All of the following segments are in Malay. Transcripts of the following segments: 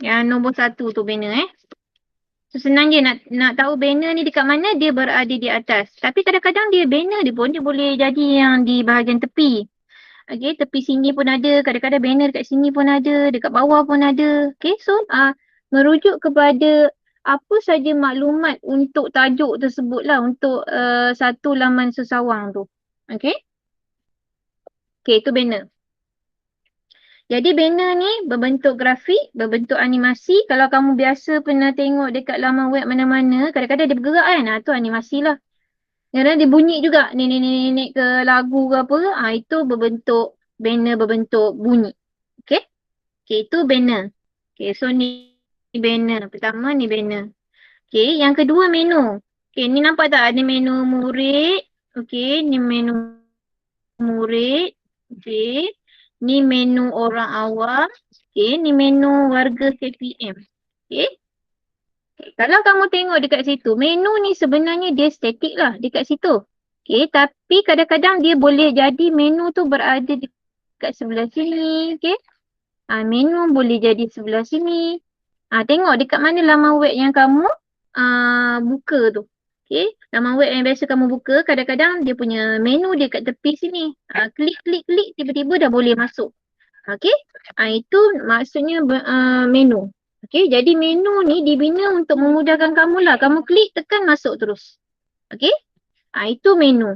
Yang nombor 1 tu banner So senang je nak tahu banner ni dekat mana, dia berada di atas. Tapi kadang-kadang dia banner dia pun dia boleh jadi yang di bahagian tepi. Okay, tepi sini pun ada, kadang-kadang banner dekat sini pun ada, dekat bawah pun ada. Okay, so merujuk kepada apa saja maklumat untuk tajuk tersebut lah, untuk satu laman sesawang tu. Okay, itu banner. Jadi banner ni berbentuk grafik, berbentuk animasi. Kalau kamu biasa pernah tengok dekat laman web mana-mana, kadang-kadang dia bergerak kan. Tu animasi lah. Kadang-kadang dia bunyi juga. Nenek-nenek ke lagu ke apa. Itu berbentuk banner, berbentuk bunyi. Okay. Itu banner. So ni banner. Pertama ni banner. Yang kedua menu. Ni nampak tak ada menu murid. Ni menu murid. Ni menu orang awam. Ni menu warga KPM. Kalau kamu tengok dekat situ, menu ni sebenarnya dia statik lah dekat situ. Tapi kadang-kadang dia boleh jadi menu tu berada dekat sebelah sini. Menu boleh jadi sebelah sini. Tengok dekat mana laman web yang kamu buka tu. Laman web yang biasa kamu buka, kadang-kadang dia punya menu dia kat tepi sini. Klik, tiba-tiba dah boleh masuk. Itu maksudnya menu. Jadi menu ni dibina untuk memudahkan kamu lah. Kamu klik, tekan, masuk terus. Itu menu.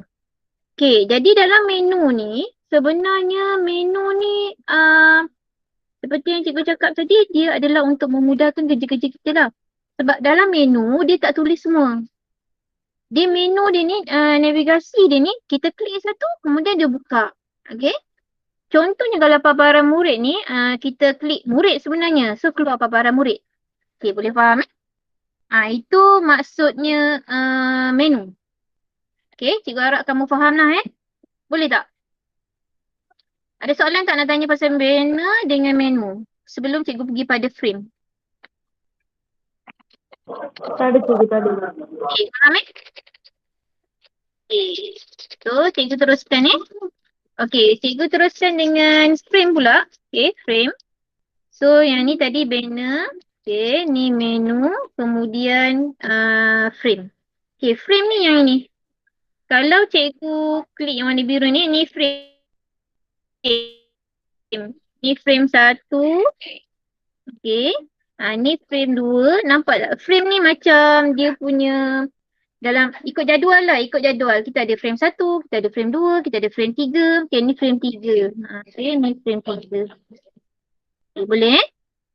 Jadi dalam menu ni, sebenarnya menu ni seperti yang cikgu cakap tadi, dia adalah untuk memudahkan kerja-kerja kita lah. Sebab dalam menu, dia tak tulis semua. Dia menu dia ni, navigasi dia ni, kita klik satu, kemudian dia buka. Contohnya kalau paparan murid ni, kita klik murid sebenarnya. So, keluar paparan murid. Boleh faham itu maksudnya menu. Cikgu harap kamu faham lah Boleh tak? Ada soalan tak nak tanya pasal banner dengan menu? Sebelum cikgu pergi pada frame. Tak ada cikgu, tak ada. Faham So, cikgu teruskan cikgu teruskan dengan frame pula. Frame. So, yang ni tadi banner. Ni menu. Kemudian frame. Frame ni yang ini. Kalau cikgu klik yang warna biru ni frame. Ni frame 1. Ni frame 2. Nampak tak? Frame ni macam dia punya dalam ikut jadual lah, ikut jadual. Kita ada frame 1, kita ada frame 2, kita ada frame 3. Ni frame 3. Ni frame 3. Boleh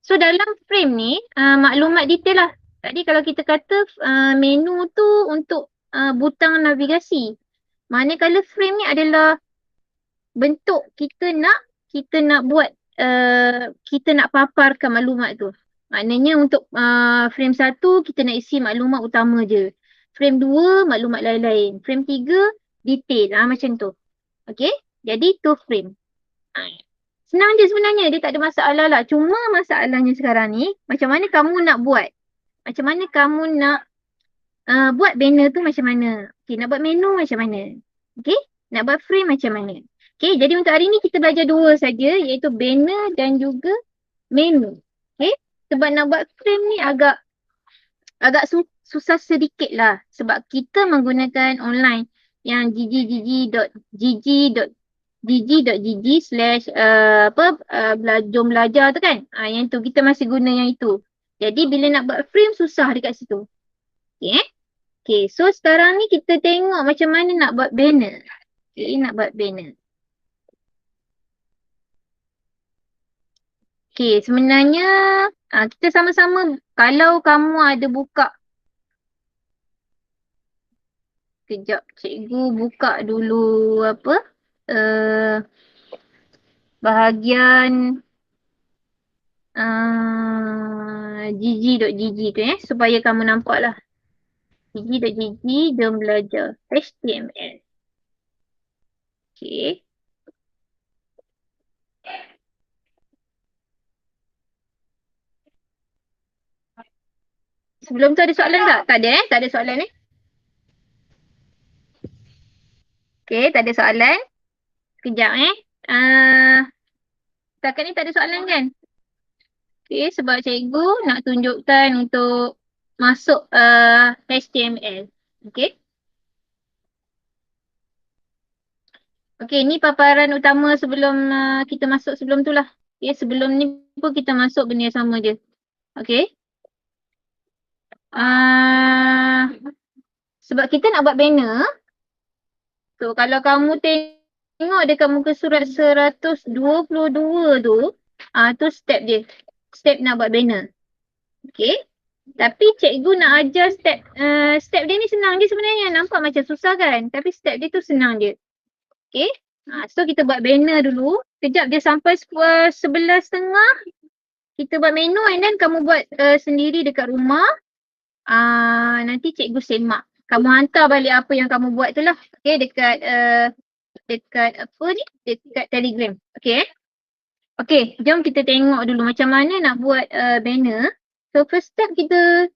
So dalam frame ni maklumat detail lah. Tadi kalau kita kata menu tu untuk butang navigasi. Manakala frame ni adalah bentuk kita nak buat kita nak paparkan maklumat tu. Maknanya untuk frame 1 kita nak isi maklumat utama je. Frame 2 maklumat lain-lain. Frame 3 detail macam tu. Jadi tu frame. Senang je sebenarnya, dia tak ada masalah lah. Cuma masalahnya sekarang ni, macam mana kamu nak buat? Macam mana kamu nak buat banner tu macam mana? Nak buat menu macam mana? Nak buat frame macam mana? Jadi untuk hari ni kita belajar 2 saja, iaitu banner dan juga menu. Sebab nak buat frame ni agak susah sedikit lah. Sebab kita menggunakan online yang jom belajar tu kan. Yang tu kita masih guna yang itu. Jadi bila nak buat frame susah dekat situ. So sekarang ni kita tengok macam mana nak buat banner. Nak buat banner. Sebenarnya kita sama-sama kalau kamu ada buka. Kejap cikgu buka dulu bahagian gg.gg tu supaya kamu nampak lah. gg.gg jom belajar HTML. Sebelum tu ada soalan tak? Tak ada tak ada soalan tak ada soalan. Sekejap setakat ni tak ada soalan kan? Okay, sebab cikgu nak tunjukkan untuk masuk HTML. Okay. Okay, ni paparan utama sebelum kita masuk sebelum tu lah. Okay, sebelum ni pun kita masuk benda yang sama je. Okay. Sebab kita nak buat banner. So, kalau kamu tengok dekat muka surat 122 tu step dia. Step nak buat banner. Okay. Tapi cikgu nak ajar step dia ni senang je sebenarnya. Nampak macam susah kan? Tapi step dia tu senang je. Okay. So kita buat banner dulu. Kejap dia sampai 11.30. Kita buat menu and then kamu buat sendiri dekat rumah. Nanti cikgu semak. Kamu hantar balik apa yang kamu buat tu lah. Okay, dekat apa ni? Dekat Telegram. Okay. Okay, jom kita tengok dulu macam mana nak buat banner. So first step kita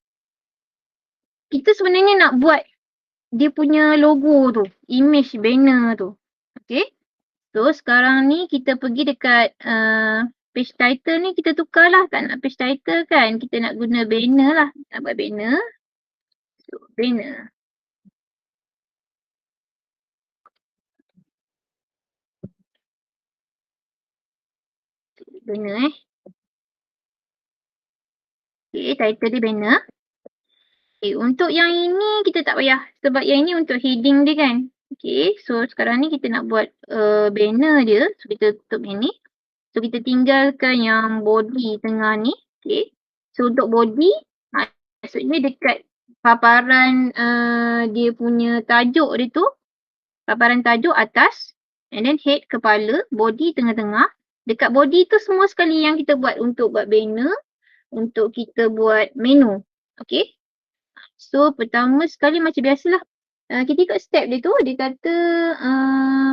sebenarnya nak buat dia punya logo tu. Image banner tu. Okay. So sekarang ni kita pergi dekat page title ni kita tukar lah. Tak nak page title kan. Kita nak guna banner lah. Nak buat banner. So banner. Banner Okay, title dia banner. Okay, untuk yang ini kita tak payah. Sebab yang ini untuk heading dia kan. Okay, so sekarang ni kita nak buat banner dia. So kita tutup yang ni. So kita tinggalkan yang body tengah ni. Okay, so untuk body, maksudnya dekat paparan dia punya tajuk dia tu. Paparan tajuk atas. And then head, kepala, body tengah-tengah. Dekat body tu semua sekali yang kita buat untuk buat banner. Untuk kita buat menu. Okay. So pertama sekali macam biasalah. Kita ikut step dia tu. Dia kata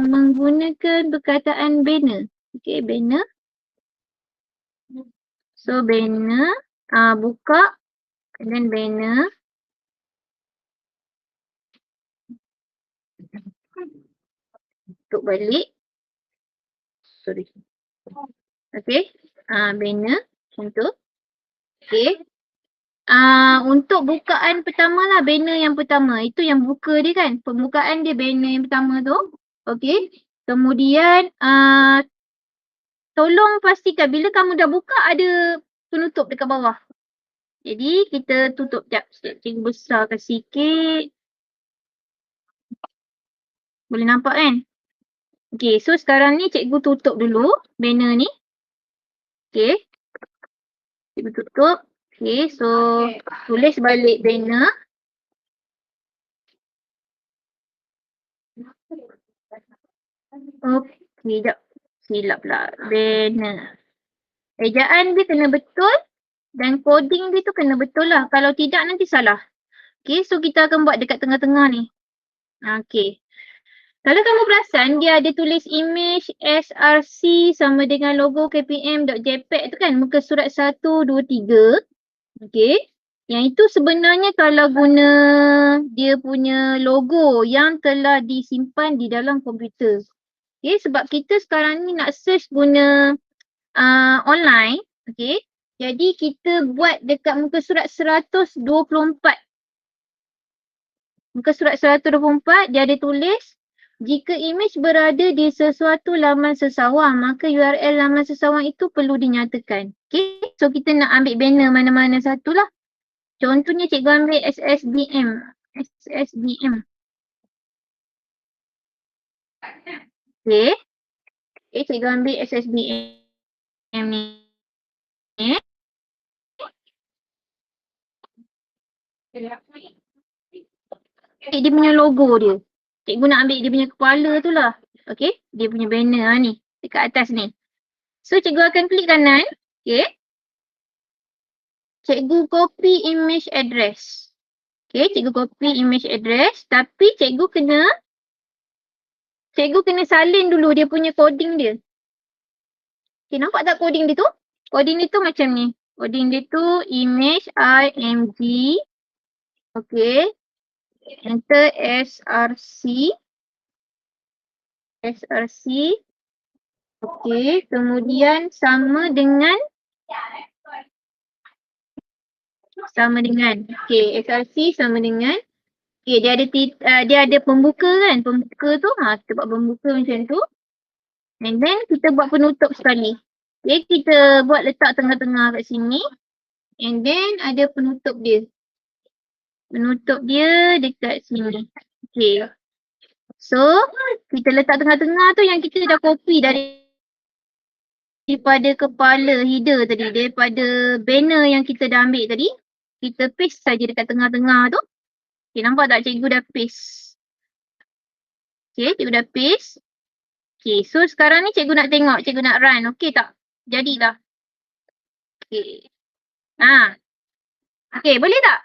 menggunakan perkataan banner. Okay, banner. So banner. Buka. And then banner. Tutup balik. Sorry. Okay. Banner. Macam tu. Okay. Untuk bukaan pertama lah, banner yang pertama. Itu yang buka dia kan. Pembukaan dia banner yang pertama tu. Okay. Kemudian, tolong pastikan bila kamu dah buka ada penutup dekat bawah. Jadi, kita tutup sekejap. Cikgu besarkan sikit. Boleh nampak kan? Okay, so sekarang ni cikgu tutup dulu banner ni. Okay. Cikgu tutup. Okay, so tulis balik banner. Okay, sekejap. Silap pula. Banner. Ejaan dia kena betul dan coding dia tu kena betul lah. Kalau tidak nanti salah. Okay, so kita akan buat dekat tengah-tengah ni. Okay. Kalau kamu perasan dia ada tulis image src sama dengan logo kpm.jpg tu kan. Muka surat 1, 2, 3. Okay. Yang itu sebenarnya kalau guna dia punya logo yang telah disimpan di dalam komputer. Okay, sebab kita sekarang ni nak search guna online. Okay. Jadi kita buat dekat muka surat 124. Muka surat 124 dia ada tulis jika image berada di sesuatu laman sesawang maka URL laman sesawang itu perlu dinyatakan. Okay. So kita nak ambil banner mana-mana satu lah. Contohnya cikgu ambil SSBM. SSBM. Okay. Okay, cikgu ambil SSBM ni. Dia punya logo dia. Cikgu nak ambil dia punya kepala tu lah. Okay. Dia punya banner ni. Dekat atas ni. So cikgu akan klik kanan. Okay. Cikgu copy image address. Okay. Cikgu copy image address. Tapi cikgu kena salin dulu dia punya coding dia. Okay. Nampak tak coding dia tu? Coding dia tu macam ni. Coding dia tu image img. Okay. Enter src. src. Okay. Kemudian sama dengan sama dengan. Okay, SRC sama dengan. Okay, dia ada pembuka kan. Pembuka tu, kita buat pembuka macam tu. And then kita buat penutup sekali. Okay, kita buat letak tengah-tengah kat sini. And then ada penutup dia. Penutup dia dekat sini. Okay. So, kita letak tengah-tengah tu yang kita dah copy daripada kepala header tadi. Daripada banner yang kita dah ambil tadi. Kita paste saja dekat tengah-tengah tu. Okay, nampak tak cikgu dah paste? Okay, cikgu dah paste. Okay, so sekarang ni cikgu nak tengok, cikgu nak run. Okay tak? Jadilah. Okay. Okay, boleh tak?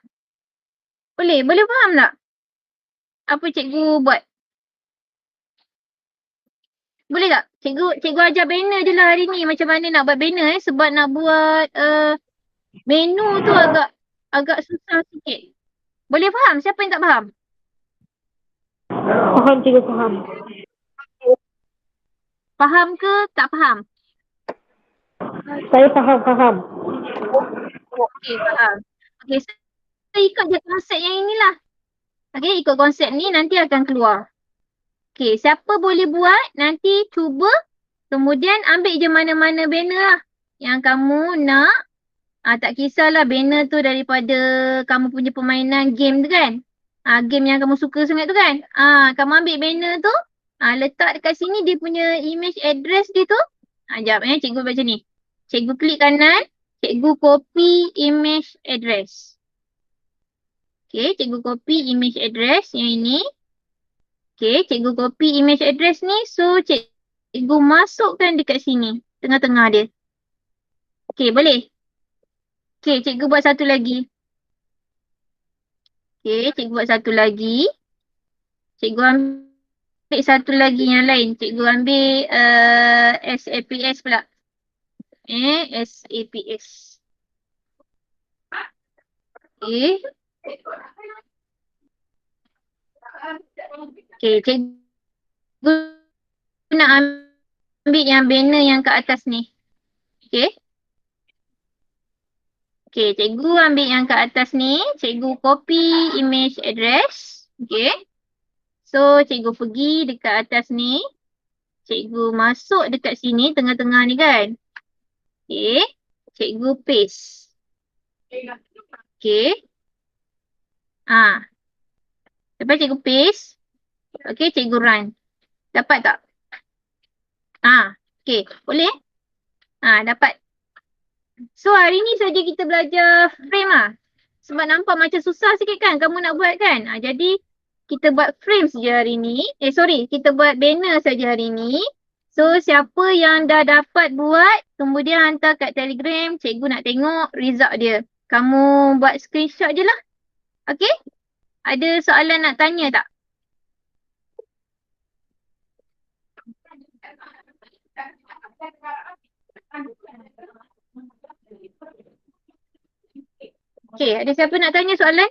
Boleh faham tak? Apa cikgu buat? Boleh tak? Cikgu ajar banner je lah hari ni. Macam mana nak buat banner sebab nak buat menu tu agak susah sikit. Boleh faham? Siapa yang tak faham? Faham, cikgu faham. Faham ke tak faham? Saya faham. Okay, faham. Okay, so ikut je konsep yang inilah. Okay, ikut konsep ni nanti akan keluar. Okay, siapa boleh buat nanti cuba kemudian ambil je mana-mana banner lah yang kamu nak. Tak kisahlah banner tu daripada kamu punya permainan game tu kan. Game yang kamu suka sangat tu kan. Kamu ambil banner tu, letak dekat sini dia punya image address dia tu. Sekejap cikgu buat macam ni. Cikgu klik kanan, cikgu copy image address. Okay, cikgu copy image address yang ini. Okay, cikgu copy image address ni. So, cikgu masukkan dekat sini. Tengah-tengah dia. Okay, boleh? Okay, cikgu buat satu lagi. Okay, cikgu buat satu lagi. Cikgu ambil satu lagi yang lain. Cikgu ambil SAPS pula. SAPS. Okay. Okay, cikgu nak ambil yang banner yang kat atas ni. Okay. Okay, cikgu ambil yang kat atas ni. Cikgu copy image address. Okay. So, cikgu pergi dekat atas ni. Cikgu masuk dekat sini, tengah-tengah ni kan. Okay. Cikgu paste. Okay. Lepas cikgu paste. Okay, cikgu run. Dapat tak? Okay. Boleh? Dapat. So, hari ni saja kita belajar frame lah. Sebab nampak macam susah sikit kan kamu nak buat kan. Jadi, kita buat frame saja hari ni. Kita buat banner saja hari ni. So, siapa yang dah dapat buat, kemudian hantar kat Telegram, cikgu nak tengok result dia. Kamu buat screenshot je lah. Okay? Ada soalan nak tanya tak? Okay, ada siapa nak tanya soalan?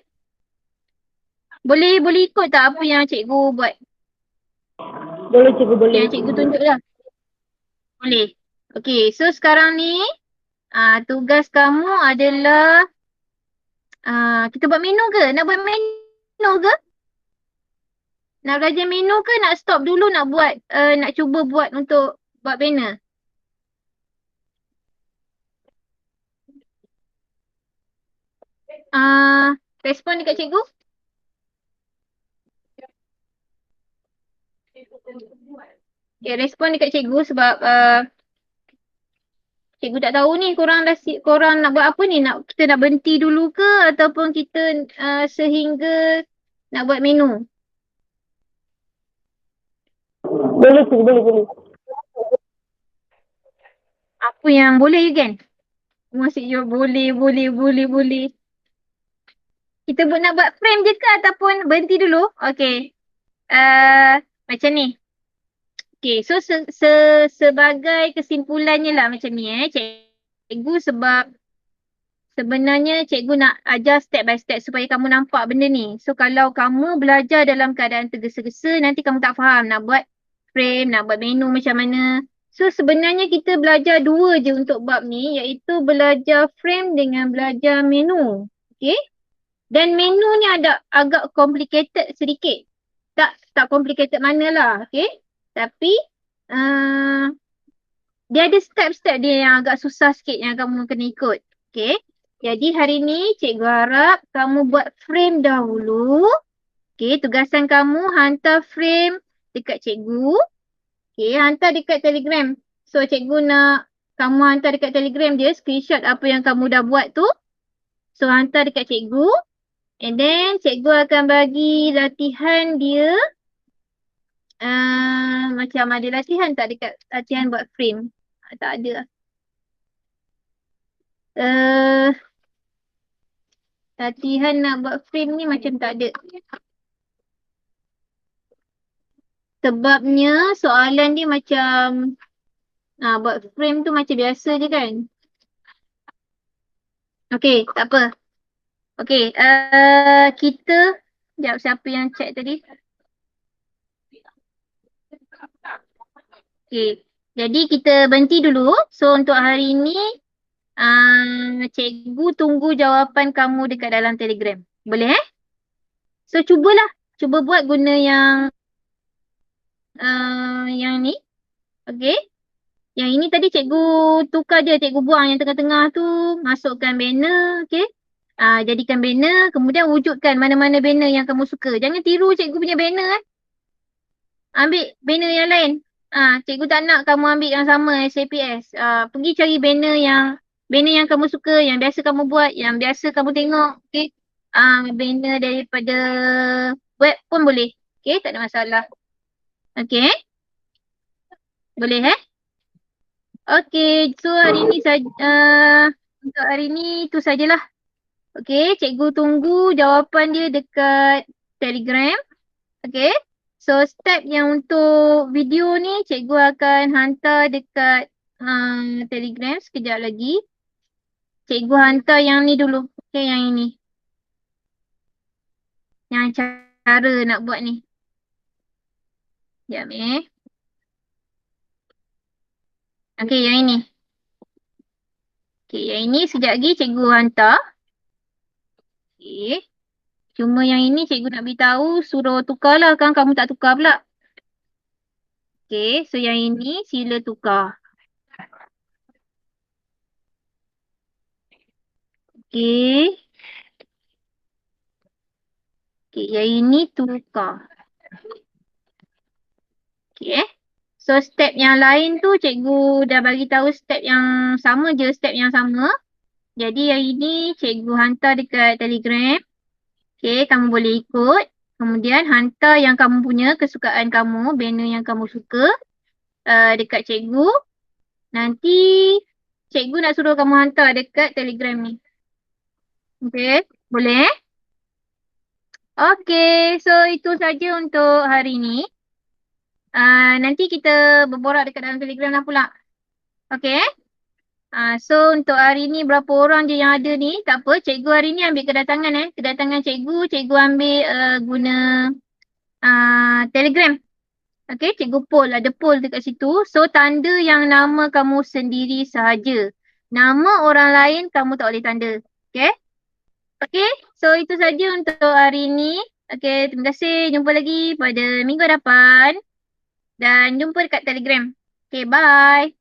Boleh ikut tak apa yang cikgu buat? Boleh, cikgu, boleh. Yang cikgu tunjuk lah. Boleh. Okay, so sekarang ni tugas kamu adalah kita buat menu ke? Nak buat menu ke? Nak belajar menu ke nak stop dulu nak buat, nak cuba buat untuk buat banner? Respon dekat cikgu. Okay, respon dekat cikgu sebab cikgu tak tahu ni korang nak buat apa ni? Kita nak berhenti dulu ke ataupun kita sehingga nak buat menu? Boleh, cikgu, boleh. Apa yang boleh Yugen? Masih boleh. Kita nak buat frame je ke ataupun berhenti dulu? Okay. Macam ni. Okay, so sebagai kesimpulannya lah macam ni cikgu sebab sebenarnya cikgu nak ajar step by step supaya kamu nampak benda ni. So kalau kamu belajar dalam keadaan tergesa-gesa nanti kamu tak faham nak buat frame, nak buat menu macam mana. So sebenarnya kita belajar dua je untuk bab ni iaitu belajar frame dengan belajar menu. Okay. Dan menu ni ada agak complicated sedikit. Tak complicated manalah. Okay. Tapi dia ada step-step dia yang agak susah sikit yang kamu kena ikut. Okay. Jadi hari ni cikgu harap kamu buat frame dahulu. Okay. Tugasan kamu hantar frame dekat cikgu. Okay. Hantar dekat Telegram. So cikgu nak kamu hantar dekat Telegram dia screenshot apa yang kamu dah buat tu. So hantar dekat cikgu. And then cikgu akan bagi latihan dia. Macam ada latihan tak dekat latihan buat frame? Tak ada. Latihan nak buat frame ni macam tak ada. Sebabnya soalan dia macam buat frame tu macam biasa je kan. Okay, tak apa. Okay, kita sekejap siapa yang check tadi? Okay, jadi kita berhenti dulu. So untuk hari ni cikgu tunggu jawapan kamu dekat dalam Telegram. Boleh So cubalah. Cuba buat guna yang ni. Okay. Yang ini tadi cikgu tukar je. Cikgu buang yang tengah-tengah tu. Masukkan banner. Okay. Jadikan banner. Kemudian wujudkan mana-mana banner yang kamu suka. Jangan tiru cikgu punya banner. Ambil banner yang lain. Cikgu tak nak kamu ambil yang sama SAPS. Pergi cari banner yang kamu suka. Yang biasa kamu buat. Yang biasa kamu tengok. Okay. Banner daripada web pun boleh. Okay. Tak ada masalah. Okay. Boleh Okay, so hari ni untuk hari ni tu sajalah. Okay, cikgu tunggu jawapan dia dekat Telegram. Okay, so step yang untuk video ni cikgu akan hantar dekat Telegram sekejap lagi. Cikgu hantar yang ni dulu. Okay, yang ini. Yang cara nak buat ni. Sekejap Okay, yang ini. Okay, yang ini sekejap lagi cikgu hantar. Okay. Cuma yang ini cikgu nak beritahu suruh tukarlah kan kamu tak tukar pula. Okay, so yang ini sila tukar. Okay. Okay, yang ini tukar. Okay. So step yang lain tu cikgu dah bagi tahu step yang sama je, step yang sama. Jadi yang ini cikgu hantar dekat Telegram. Okay, kamu boleh ikut. Kemudian hantar yang kamu punya kesukaan kamu, banner yang kamu suka dekat cikgu. Nanti cikgu nak suruh kamu hantar dekat Telegram ni. Okay, boleh Okay, so itu saja untuk hari ni. Nanti kita berborak dekat dalam Telegram lah pula. Okay. So untuk hari ni berapa orang je yang ada ni. Tak apa, cikgu hari ni ambil kedatangan Kedatangan cikgu ambil guna Telegram. Okay, cikgu poll, ada poll dekat situ. So tanda yang nama kamu sendiri sahaja. Nama orang lain kamu tak boleh tanda. Okay. Okay, so itu saja untuk hari ini. Okay, terima kasih. Jumpa lagi pada minggu depan. Dan jumpa dekat Telegram. Okay, bye.